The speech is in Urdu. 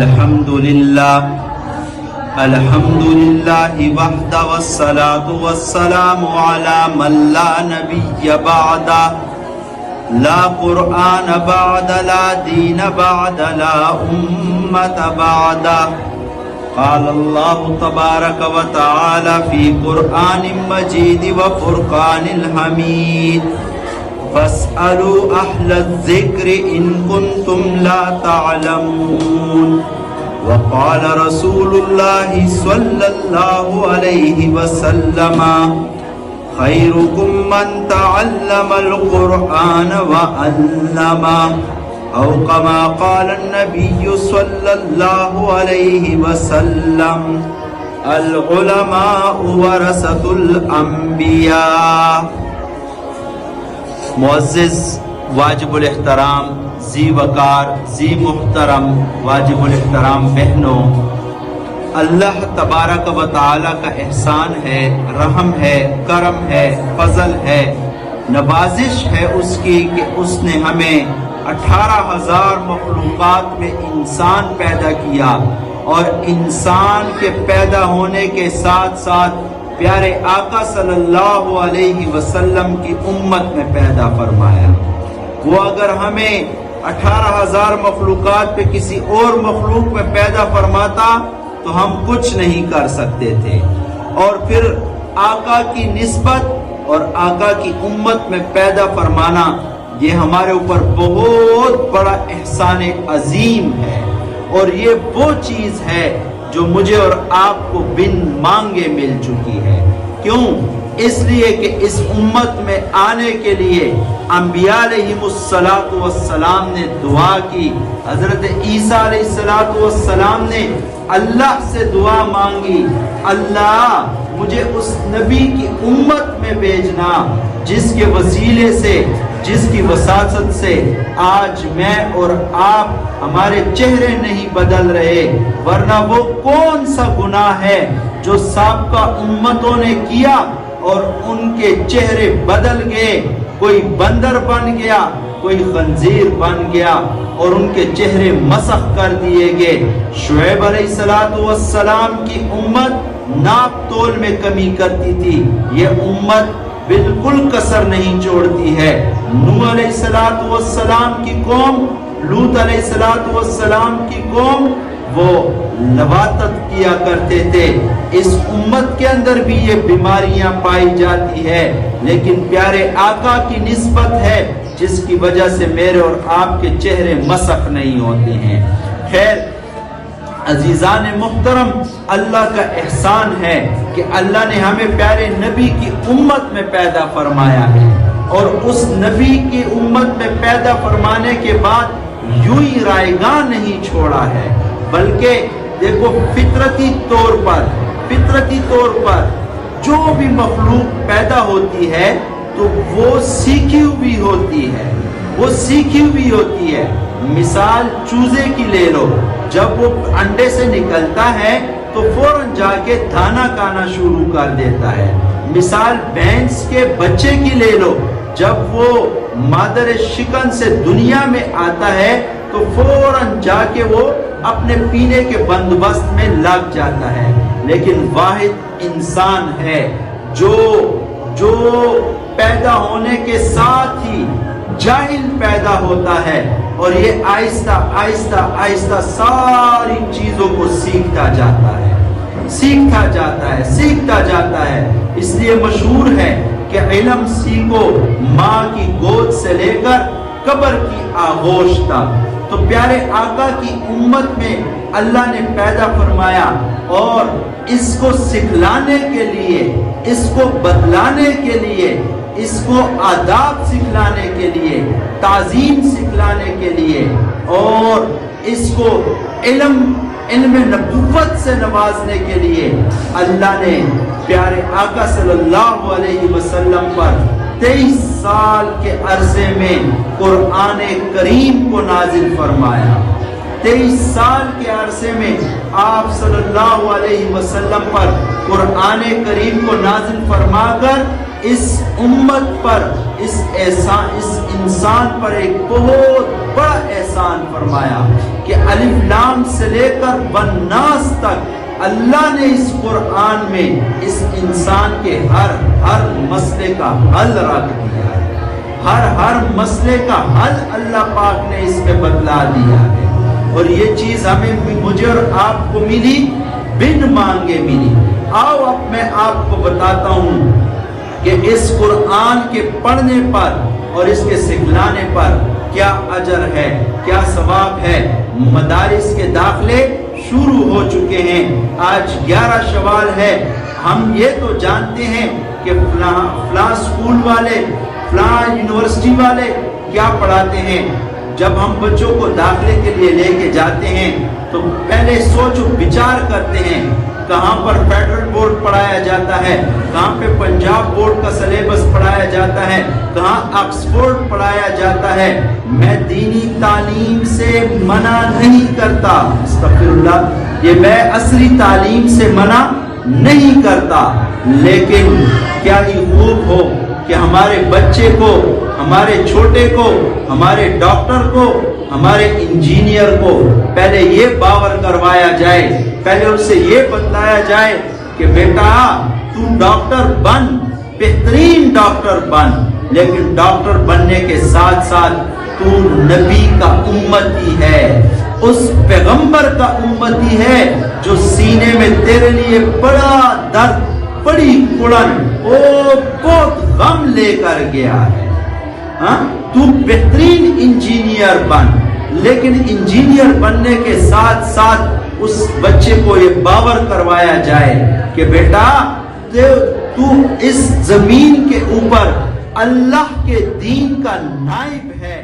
الحمدللہ وحدہ والصلاة والسلام علی من لا نبی بعد لا قرآن بعد لا دین بعد لا امت بعد قال اللہ تبارک و تعالی فی قرآن مجید و فرقان الحمید فاسألوا اہل الذکر ان کنتم لا تعلمون وقال رسول اللہ صلی اللہ علیہ وسلم خیرکم من تعلم القرآن وعلمہ او کما قال النبی صلی اللہ علیہ وسلم العلماء ورثۃ الانبیاء۔ معزز واجب الاحترام ذی وقار ذی محترم واجب الاحترام بہنوں، اللہ تبارک و تعالی کا احسان ہے، رحم ہے، کرم ہے، فضل ہے، نوازش ہے اس کی کہ اس نے ہمیں 18,000 مخلوقات میں انسان پیدا کیا اور انسان کے پیدا ہونے کے ساتھ ساتھ پیارے آقا صلی اللہ علیہ وسلم کی امت میں پیدا فرمایا۔ وہ اگر ہمیں 18,000 مخلوقات پہ کسی اور مخلوق میں پیدا فرماتا تو ہم کچھ نہیں کر سکتے تھے، اور پھر آقا کی نسبت اور آقا کی امت میں پیدا فرمانا یہ ہمارے اوپر بہت بڑا احسان عظیم ہے، اور یہ وہ چیز ہے جو مجھے اور آپ کو بن مانگے مل چکی ہے۔ کیوں؟ اس لیے کہ اس امت میں آنے کے لیے انبیاء علیہم السلام نے دعا کی، حضرت عیسیٰ علیہ السلام نے اللہ سے دعا مانگی، اللہ مجھے اس نبی کی امت میں بھیجنا جس کے وسیلے سے، جس کی وساطت سے آج میں اور آپ ہمارے چہرے نہیں بدل رہے، ورنہ وہ کون سا گناہ ہے جو سابقہ امتوں نے کیا اور ان کے چہرے بدل گئے، کوئی بندر بن گیا، کوئی خنزیر بن گیا اور ان کے چہرے مسخ کر دیے گئے۔ شعیب علیہ السلام کی امت ناپ تول میں کمی کرتی تھی، یہ امت بالکل کسر نہیں چھوڑتی ہے۔ نوح علیہ السلام کی قوم، لوط علیہ السلام کی قوم وہ لواطت کیا کرتے تھے۔ اس امت کے اندر بھی یہ بیماریاں پائی جاتی ہے، لیکن پیارے آقا کی نسبت ہے جس کی وجہ سے میرے اور آپ کے چہرے مسخ نہیں ہوتے ہیں۔ خیر عزیزان محترم، اللہ کا احسان ہے کہ اللہ نے ہمیں پیارے نبی کی امت میں پیدا فرمایا ہے، اور اس نبی کی امت میں پیدا فرمانے کے بعد یوں ہی رائگاں نہیں چھوڑا ہے، بلکہ دیکھو فطرتی طور پر جو بھی مخلوق پیدا ہوتی ہے تو وہ سیکھی ہوئی ہوتی ہے۔ مثال چوزے کی لے لو، جب وہ انڈے سے نکلتا ہے تو فوراً جا کے دانا کھانا شروع کر دیتا ہے۔ مثال بھینس کے بچے کی لے لو، جب وہ مادر شکن سے دنیا میں آتا ہے تو فوراً جا کے وہ اپنے پینے کے بندوبست میں لگ جاتا ہے، لیکن واحد انسان ہے جو پیدا ہونے کے ساتھ ہی جاہل پیدا ہوتا ہے، اور یہ آہستہ آہستہ ساری چیزوں کو سیکھتا جاتا ہے۔ اس لیے مشہور ہے کہ علم سیکھو ماں کی گود سے لے کر قبر کی آغوش تک۔ تو پیارے آقا کی امت میں اللہ نے پیدا فرمایا، اور اس کو سکھلانے کے لیے، اس کو بدلانے کے لیے، اس کو آداب سکھلانے کے لیے، تعظیم سکھلانے کے لیے، اور اس کو علم نبوت سے نوازنے کے لیے اللہ نے پیارے آقا صلی اللہ علیہ وسلم پر 23 سال کے عرصے میں قرآن کریم کو نازل فرمایا۔ 23 سال کے عرصے میں آپ صلی اللہ علیہ وسلم پر قرآن کریم کو نازل فرما کر اس امت پر، اس انسان پر ایک بہت بڑا احسان فرمایا کہ الف لام سے لے کر والناس تک اللہ نے اس قرآن میں اس انسان کے ہر مسئلے کا حل رکھ دیا ہے۔ ہر مسئلے کا حل اللہ پاک نے اس میں بتلا دیا ہے، اور یہ چیز مجھے اور آپ کو ملی، بن مانگے ملی۔ آؤ اب میں آپ کو بتاتا ہوں کہ اس قرآن کے پڑھنے پر اور اس کے سکھلانے پر کیا اجر ہے، کیا ثواب ہے۔ مدارس کے داخلے شروع ہو چکے ہیں، آج 11 شوال ہے۔ ہم یہ تو جانتے ہیں کہ فلاں اسکول والے، فلاں یونیورسٹی والے کیا پڑھاتے ہیں۔ جب ہم بچوں کو داخلے کے لیے لے کے جاتے ہیں تو پہلے سوچ و بچار کرتے ہیں کہاں پر فیڈرل بورڈ پڑھایا جاتا ہے، کہاں پہ پنجاب بورڈ کا سلیبس پڑھایا جاتا ہے، کہاں آکسفورڈ پڑھایا جاتا ہے۔ میں دینی تعلیم سے منع نہیں کرتا، استغفر اللہ، یہ میں عصری تعلیم سے منع نہیں کرتا، لیکن کیا ہی خوب ہو کہ ہمارے بچے کو، ہمارے چھوٹے کو، ہمارے ڈاکٹر کو، ہمارے انجینئر کو پہلے یہ باور کروایا جائے، پہلے ان سے یہ بتلایا جائے کہ بیٹا تو ڈاکٹر بن، بہترین ڈاکٹر بن، لیکن ڈاکٹر بننے کے ساتھ ساتھ تو نبی کا امتی ہے، اس پیغمبر کا امتی ہے جو سینے میں تیرے لیے بڑا درد، بڑی کڑن، بہت غم لے کر گیا ہے۔ تو بہترین انجینئر بن، لیکن انجینئر بننے کے ساتھ ساتھ اس بچے کو یہ باور کروایا جائے کہ بیٹا تو اس زمین کے اوپر اللہ کے دین کا نائب ہے۔